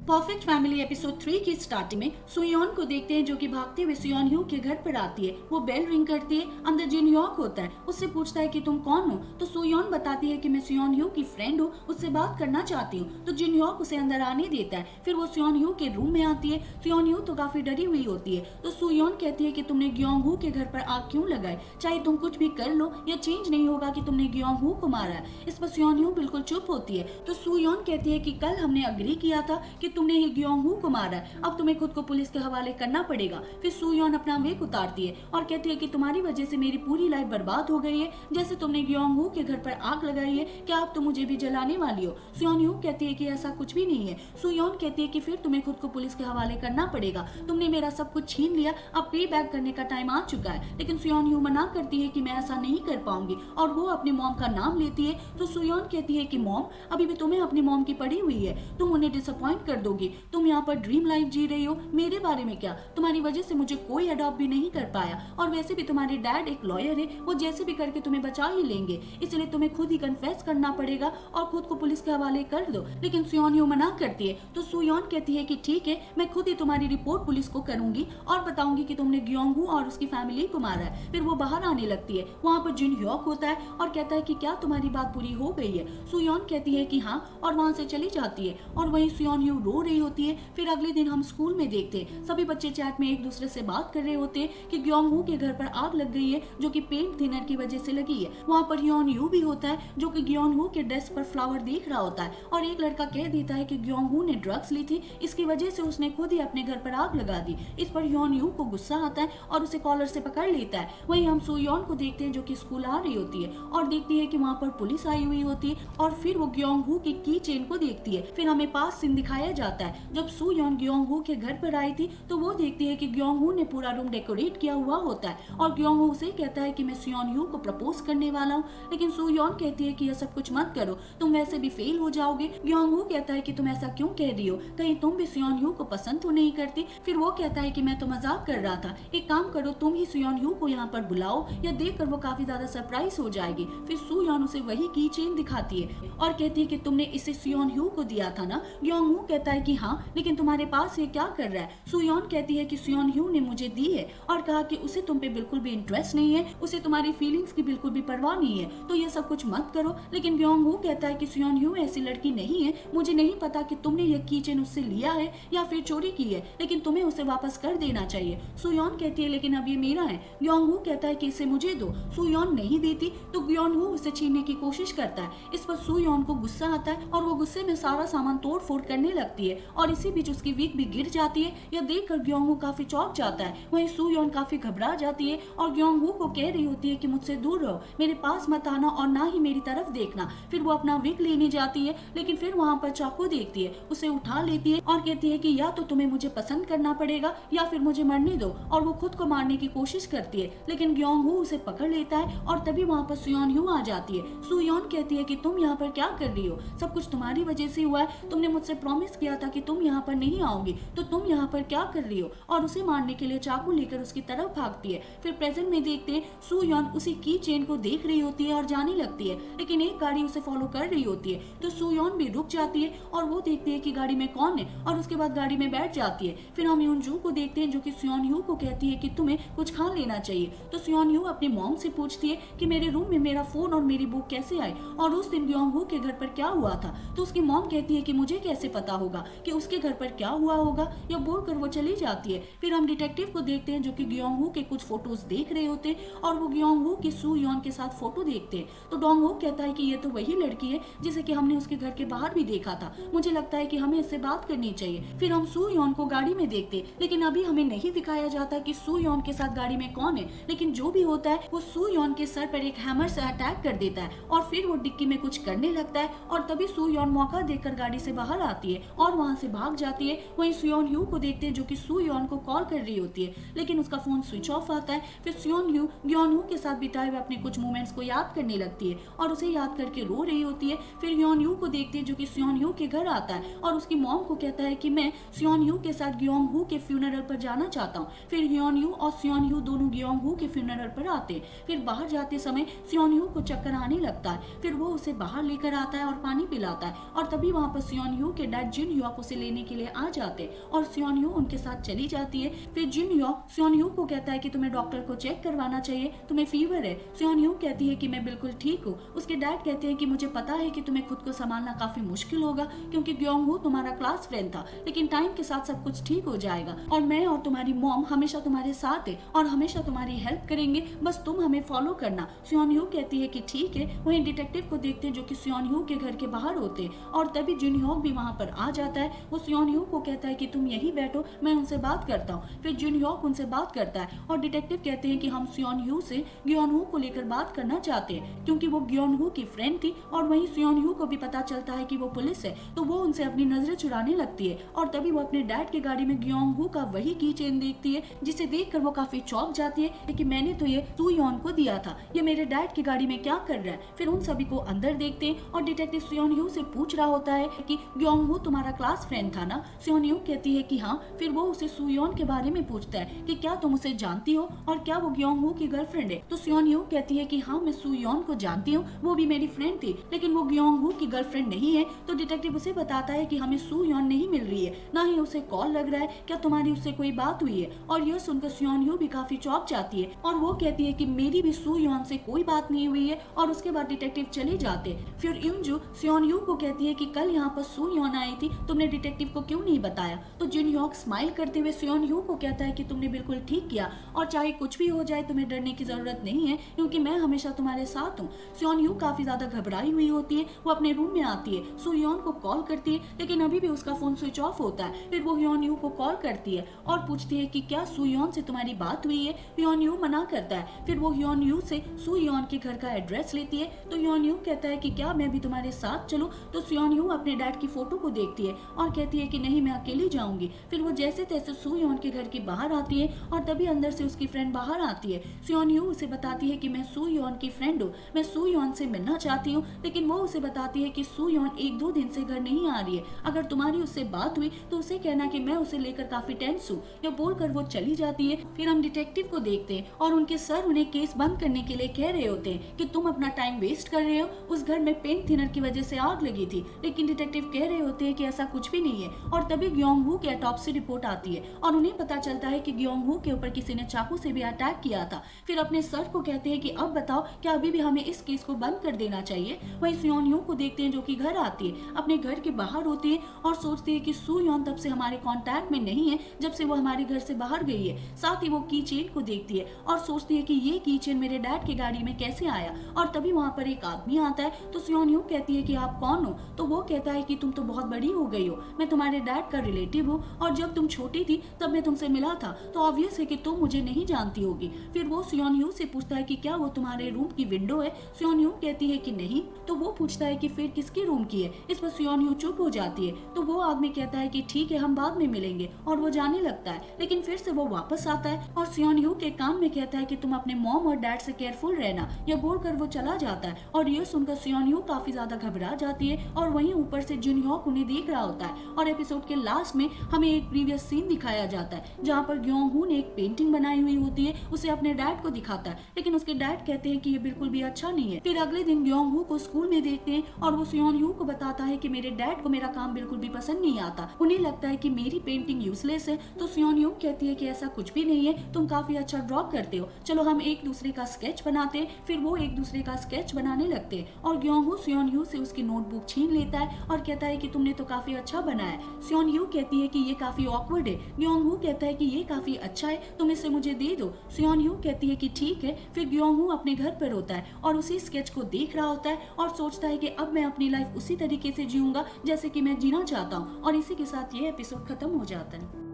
Perfect family episode 3 की starting में सुयोन को देखते हैं जो कि भागते हुए सुयोन ह्यू के घर पर आती है। वो बेल रिंग करती है। अंदर जिन ह्योक होता है, उससे पूछता है कि तुम कौन हो। तो सुयोन बताती है कि मैं सुयोन ह्यू की फ्रेंड हूँ, उससे बात करना चाहती हूँ। तो जिन ह्योक उसे अंदर आने देता है। फिर वो सुयोन ह्यू के रूम में आती है। सुयोन ह्यू तो काफी डरी हुई होती है। तो सुयोन कहती है कि तुमने ग्योंग हू के घर पर आग क्यों लगाई, चाहे तुम कुछ भी कर लो या चेंज नहीं होगा कि तुमने ग्योंग हू को मारा है। इस पर सुयोन ह्यू बिल्कुल चुप होती है। तो सुयोन कहती है कि कल हमने अग्री किया था कि तुमने ही ग्योंग हू को मारा है, अब तुम्हें खुद को पुलिस के हवाले करना पड़ेगा। फिर सुयोन अपना वेग उतारती है और कहती है कि तुम्हारी वजह से मेरी पूरी लाइफ बर्बाद हो गई है। जैसे तुमने ग्योंग हू के घर पर आग लगाई है, क्या अब तुम मुझे भी जलाने वाली हो। सुयोन ह्यू कहती है कि ऐसा कुछ भी नहीं है। सुयोन कहती है कि फिर तुम्हें खुद को पुलिस के हवाले करना पड़ेगा, तुमने मेरा सब कुछ छीन लिया, अब पे बैक करने का टाइम आ चुका है। लेकिन सुयोन ह्यू मना करती है कि मैं ऐसा नहीं कर पाऊंगी और वो अपने मॉम का नाम लेती है। तो सुयोन कहती है कि मॉम, अभी भी तुम्हें अपनी मॉम की पड़ी हुई है, तुम उन्हें डिसअपॉइंट कर दोगी। तुम यहाँ पर ड्रीम लाइफ जी रही हो, मेरे बारे में क्या, तुम्हारी वजह से मुझे कोई अडॉप्ट भी नहीं कर पाया और वैसे भी तुम्हारे डैड एक लॉयर है, वो जैसे भी करके तुम्हें बचा ही लेंगे, इसलिए तुम्हें खुद ही कन्फेस करना पड़ेगा और खुद को पुलिस के हवाले कर दो। लेकिन सुयोन ह्यू मना करती है। तो सुयोन कहती है कि ठीक है, मैं खुद ही तुम्हारी रिपोर्ट पुलिस को करूंगी और बताऊंगी कि तुमने ग्योंग हू और उसकी फैमिली को मारा है। फिर वो बाहर आने लगती है। वहाँ पर जिन ह्योक होता है और कहता है कि क्या तुम्हारी बात पूरी हो गई है। सुयोन कहती है कि हाँ और वहाँ से चली जाती है। और वहीं सुयोन ह्यू रो रही होती है। फिर अगले दिन हम स्कूल में देखते हैं, सभी बच्चे चैट में एक दूसरे से बात कर रहे होते हैं कि ग्योंग हू के घर पर आग लग गई है जो कि पेंट थिनर की वजह से लगी है। वहाँ पर ह्योन यू भी होता है जो कि ग्योंग हू के डेस्क पर फ्लावर देख रहा होता है और एक लड़का कह देता है कि ग्योंग हू ने ड्रग्स ली थी, इसकी वजह से उसने खुद ही अपने घर पर आग लगा दी। इस पर ह्योन यू को गुस्सा आता है और उसे कॉलर से पकड़ लेता है। वहीं हम सुयोन को देखते हैं जो कि स्कूल आ रही होती है और देखती है कि वहाँ पर पुलिस आई हुई होती है और फिर वो ग्योंग हू की की चेन को देखती है। फिर हमें पास सीन दिखाया जाता है जब सुयोन ग्योंग हू के घर पर आई थी तो वो देखती है कि ग्योंग हू ने पूरा रूम डेकोरेट किया हुआ होता है और ग्योंग हू से कहता है कि मैं सुयोन ह्यू को प्रपोज करने वाला हूँ। लेकिन सुयोन कहती है कि यह सब कुछ मत करो, तुम वैसे भी फेल हो जाओगे। ग्योंग हू कहता है कि तुम ऐसा क्यों कह रही हो, कहीं तुम भी सुयोन ह्यू को पसंद तो नहीं करती। फिर वो कहता है कि मैं तो मजाक कर रहा था, एक काम करो तुम ही सुयोन ह्यू को यहाँ पर बुलाओ, या देखकर वो काफी ज्यादा सरप्राइज हो जाएगी। फिर सुयोन उसे वही की चेन दिखाती है और कहती है कि तुमने इसे सुयोन ह्यू को दिया था ना। ग्योंग हू कहता है कि हाँ, लेकिन तुम्हारे पास ये क्या कर रहा है। सुयोन कहती है कि सुयोन ह्यू ने मुझे दी है और कहा कि उसे तुम पे बिल्कुल भी इंटरेस्ट नहीं है, उसे तुम्हारी फीलिंग्स की बिल्कुल भी परवाह नहीं है, तो ये सब कुछ मत करो। लेकिन ग्योंग हू कहता है कि सुयोन ह्यू ऐसी लड़की नहीं है, मुझे नहीं पता कि तुमने ये कीचेन उससे लिया है या फिर चोरी की है, लेकिन तुम्हें उसे वापस कर देना चाहिए। सुयोन कहती है लेकिन अब ये मेरा है। ग्योंग हू कहता है कि इसे मुझे दो। सुयोन नहीं देती तो ग्योंग हू उसे छीनने की कोशिश करता है। इस पर सुयोन को गुस्सा आता है और वो गुस्से में सारा सामान तोड़ फोड़ करने लगती है और इसी बीच उसकी विग भी गिर जाती है। यह देखकर ग्योंग हू काफी चौंक जाता है। वहीं सुयोन काफी घबरा जाती है और ग्योंग हू को कह रही होती है कि मुझसे दूर रहो, मेरे पास मत आना और ना ही मेरी तरफ देखना। फिर वो अपना विग लेने जाती है लेकिन फिर वहाँ पर चाकू देखती है, उसे उठा लेती है और कहती है कि या तो तुम्हें मुझे पसंद करना पड़ेगा या फिर मुझे मरने दो। और वो खुद को मारने की कोशिश करती है लेकिन ग्योंग हू उसे पकड़ लेता है और तभी वहाँ पर सुयोन ह्यू आ जाती है। सुयोन कहती है कि तुम यहाँ पर क्या कर रही हो, सब कुछ तुम्हारी वजह से हुआ है, तुमने मुझसे प्रॉमिस किया था कि तुम यहाँ पर नहीं आओगी, तो तुम यहाँ पर क्या कर रही हो। और उसे मारने के लिए चाकू लेकर उसकी तरफ भागती है। फिर प्रेजेंट में देखते हैं सुयोन उसी की चेन को देख रही होती है और जाने लगती है, लेकिन एक गाड़ी उसे फॉलो कर रही होती है। तो सुयोन भी रुक जाती है और वो देखती है कि गाड़ी में कौन है और उसके बाद गाड़ी में बैठ जाती है। फिर हम यूनजू को देखते हैं जो कि सुयोन ह्यू को कहती है कि तुम्हें कुछ खा लेना चाहिए। तो सुयोन ह्यू अपनी मॉम से पूछती है कि मेरे रूम में मेरा फोन और मेरी बुक कैसे आई और उस दिन ग्योंग हू के घर पर क्या हुआ था। तो उसकी मॉम कहती है कि मुझे कैसे पता होगा कि उसके घर पर क्या हुआ होगा, या बोलकर वो चली जाती है। फिर हम डिटेक्टिव को देखते हैं जो कि ग्योंग हू के कुछ फोटोज देख रहे होते हैं और वो ग्योंग हू की सुयोन के साथ फोटो देखते हैं। तो डोंग हू कहता है कि ये तो वही लड़की है जिसे कि हमने उसके घर के बाहर भी देखा था, मुझे लगता है कि हमें इससे बात करनी चाहिए। फिर हम सुयोन को गाड़ी में देखते लेकिन अभी हमें नहीं दिखाया जाता कि सुयोन के साथ गाड़ी में कौन है, लेकिन जो भी होता है वो सुयोन के सर पर एक हैमर से अटैक कर देता है और फिर वो डिक्की में कुछ करने लगता है और तभी सुयोन मौका देखकर गाड़ी से बाहर आती है और वहाँ से भाग जाती है। वहीं सुयोन ह्यू को देखते हैं जो कि सुयोन को कॉल कर रही होती है लेकिन उसका फोन स्विच ऑफ आता है। फिर सुयोन ह्यू ग्योंग हू के साथ बिताए हुए अपने कुछ मोमेंट्स को याद करने लगती है और उसे याद करके रो रही होती है। फिर ग्योंग हू को देखते हैं जो कि सुयोन ह्यू के घर आता है और उसकी मॉम को कहता है कि मैं सुयोन ह्यू के साथ ग्योंग हू के फ्यूनरल पर जाना चाहता हूँ। फिर ह्योन यू और सुयोन ह्यू दोनों ग्योंग हू के फ्यूनरल पर आते। फिर बाहर जाते समय सुयोन ह्यू को चक्कर आने लगता है। फिर वो उसे बाहर लेकर आता है और पानी पिलाता है और तभी वहाँ पर सुयोन ह्यू के डैड जिन ह्योक उसे लेने के लिए आ जाते और सियोन ह्यू उनके साथ चली जाती है। फिर जिन ह्योक सियोन ह्यू को कहता है कि तुम्हें डॉक्टर को चेक करवाना चाहिए, तुम्हें फीवर है। सियोन ह्यू कहती है कि मैं बिल्कुल ठीक हूँ। उसके डैड कहते हैं कि मुझे पता है कि तुम्हें खुद को संभालना काफी मुश्किल होगा क्योंकि ग्योंग हू तुम्हारा क्लास फ्रेंड था, लेकिन टाइम के साथ सब कुछ ठीक हो जाएगा और मैं और तुम्हारी मॉम हमेशा तुम्हारे साथ है और हमेशा तुम्हारी हेल्प करेंगे, बस तुम हमें फॉलो करना। सियोन ह्यू कहती है कि ठीक है। वहीं डिटेक्टिव को देखते हैं जो कि सियोन ह्यू के घर के बाहर होते हैं और तभी जिन ह्योक भी वहां पर आ जाता है। वो सियोन ह्यू को कहता है कि तुम यही बैठो, मैं उनसे बात करता हूँ। फिर जिन ह्योक उनसे बात करता है और डिटेक्टिव कहते हैं कि हम सियोन ह्यू से ग्योन हू को लेकर बात करना चाहते हैं क्योंकि वो ग्योन हू की फ्रेंड थी और वहीं सियोन ह्यू को भी पता चलता है कि वो पुलिस है, तो वो उनसे अपनी नजरें चुराने लगती है और तभी वो अपने डैड की गाड़ी में ग्योन हू का वही की चेन देखती है जिसे देखकर वो काफी चौंक जाती है कि मैंने तो ये सुयोन को दिया था, ये मेरे डैड की गाड़ी में क्या कर रहा है। फिर उन सभी को अंदर देखते हैं और डिटेक्टिव सियोन ह्यू से पूछ रहा होता है कि ग्योन हू तुम्हारा क्लास फ्रेंड था ना। सियोन ह्यू कहती है कि हाँ। फिर वो उसे सुयोन के बारे में पूछता है कि क्या तुम उसे जानती हो और क्या वो ग्योन हू की गर्लफ्रेंड है। तो सियोन ह्यू कहती है कि हाँ मैं सुयोन को जानती हूँ, वो भी मेरी फ्रेंड थी, लेकिन वो ग्योन हू की गर्लफ्रेंड नहीं है। तो डिटेक्टिव उसे बताता है कि हमें सुयोन नहीं मिल रही है, ना ही उसे कॉल लग रहा है, क्या तुम्हारी उससे कोई बात हुई है। और यह सुनकर सियोन ह्यू भी काफी चौंक जाती है और वो कहती है कि मेरी भी सुयोन से कोई बात नहीं हुई है और उसके बाद डिटेक्टिव चले जाते। फिर युनजू सियोन ह्यू को कहती है कि कल यहाँ पर सुयोन आई थी, तुमने डिटेक्टिव को क्यों नहीं बताया। तो जिन ह्योक स्माइल करते हुए सियोन ह्यू को कहता है कि तुमने बिल्कुल ठीक किया और चाहे कुछ भी हो जाए तुम्हें डरने की जरूरत नहीं है क्योंकि मैं हमेशा तुम्हारे साथ हूँ। सियोन ह्यू काफी ज्यादा घबराई हुई होती है, वो अपने रूम में आती है, सुयोन को कॉल करती है लेकिन अभी भी उसका फोन स्विच ऑफ होता है। फिर वो ह्योन ह्यू को कॉल करती है और पूछती है कि क्या सुयोन से तुम्हारी बात हुई है। ह्योन ह्यू मना करता है। फिर वो ह्योन ह्यू से सुयोन के घर का एड्रेस लेती है। तो ह्योन ह्यू कहता है कि क्या मैं भी तुम्हारे साथ चलूं। तो सियोन ह्यू अपने डैड की फोटो को देखती है और कहती है कि नहीं मैं अकेली जाऊंगी। फिर वो जैसे तैसे सुयोन के घर के बाहर आती है और तभी अंदर से उसकी फ्रेंड बाहर आती है। सियोन ह्यू उसे बताती है कि मैं सुयोन की फ्रेंड हूँ, मैं सुयोन से मिलना चाहती हूँ, लेकिन वो उसे बताती है कि सुयोन 1-2 दिन से घर नहीं आ रही है, अगर तुम्हारी उससे बात हुई तो उसे कहना कि मैं उसे लेकर काफी टेंस हूँ। यह बोलकर वो चली जाती है। फिर हम डिटेक्टिव को देखते हैं और उनके सर उन्हें केस बंद करने के लिए कह रहे होते हैं कि तुम अपना टाइम वेस्ट कर रहे हो, उस घर में पेंट थिनर की वजह से आग लगी थी, लेकिन डिटेक्टिव कह रहे होते हैं कि ऐसा कुछ भी नहीं है। और तभी ग्योंग हू की ऑटोप्सी रिपोर्ट आती है और उन्हें पता चलता है कि ग्योंग हू के ऊपर किसी ने चाकू से भी अटैक किया था। फिर अपने सर को कहते हैं कि अब बताओ क्या अभी भी हमें इस केस को बंद कर देना चाहिए। वहीं सुयोन ह्यू को देखते हैं जो कि घर आती है, अपने घर के बाहर होती है और सोचती है कि सुयोन तब से हमारे कांटेक्ट में नहीं है जब से वो हमारे घर से बाहर गई है। साथ ही वो की चेन को देखती है और सोचती है कि ये की चेन मेरे डैड की गाड़ी में कैसे आया। और तभी वहाँ पर एक आदमी आता है। तो सुयोन ह्यू कहती है कि आप कौन हो। तो वो कहता है कि तुम तो बहुत बड़ी हो गई हो, मैं तुम्हारे डैड का रिलेटिव हूँ और जब तुम छोटी थी तब मैं तुमसे मिला था, तो ऑब्वियस है कि तुम मुझे नहीं जानती होगी। फिर वो सुयोन ह्यू से पूछता है कि क्या वो तुम्हारे रूम की विंडो है। सुयोन ह्यू कहती है कि नहीं। तो वो पूछता है कि फिर किसके रूम की है। इस पर सुयोन ह्यू चुप हो जाती है। तो वो आदमी कहता है कि ठीक है हम बाद में मिलेंगे और वो जाने लगता है। लेकिन फिर से वो वापस आता है और सुयोन ह्यू के कान में कहता है कि तुम अपने मॉम और डैड से केयरफुल रहना। यह बोलकर वो चला जाता है और ये सुनकर सुयोन ह्यू काफी ज्यादा घबरा जाती है और वहीं ऊपर से जुन ह्योक उन्हें देख रहा होता है। और एपिसोड के लास्ट में हमें एक प्रीवियस सीन दिखाया जाता है जहाँ पर ग्योंग हू ने एक पेंटिंग बनाई हुई होती है, उसे अपने डैड को दिखाता है, लेकिन उसके डैड कहते हैं कि ये बिल्कुल भी अच्छा नहीं है। फिर अगले दिन ग्योंग हू को स्कूल में देखते हैं और वो सुयोन ह्यू को बताता है कि मेरे डैड को मेरा काम बिल्कुल भी पसंद नहीं आता, उन्हें लगता है कि मेरी पेंटिंग यूजलेस है। तो सुयोन ह्यू कहती है कि ऐसा कुछ भी नहीं है, तुम काफी अच्छा ड्रॉ करते हो, चलो हम एक दूसरे का स्केच बनाते हैं। फिर वो एक दूसरे का स्केच बनाने लगते हैं और ग्योंग हू सुयोन ह्यू से उसकी नोटबुक छीन लेता है और कहता है कि तुमने तो काफी अच्छा बनाया। सुयोन ह्यू कहती है कि ये काफी ऑकवर्ड है। ग्योंग हू कहता है कि ये काफी अच्छा है, तुम इसे मुझे दे दो। सुयोन ह्यू कहती है कि ठीक है। फिर ग्योंग हू अपने घर पर होता है और उसी स्केच को देख रहा होता है और सोचता है कि अब मैं अपनी लाइफ उसी तरीके से जीऊंगा जैसे कि मैं जीना चाहता हूँ। और इसी के साथ ये एपिसोड खत्म हो जाता है।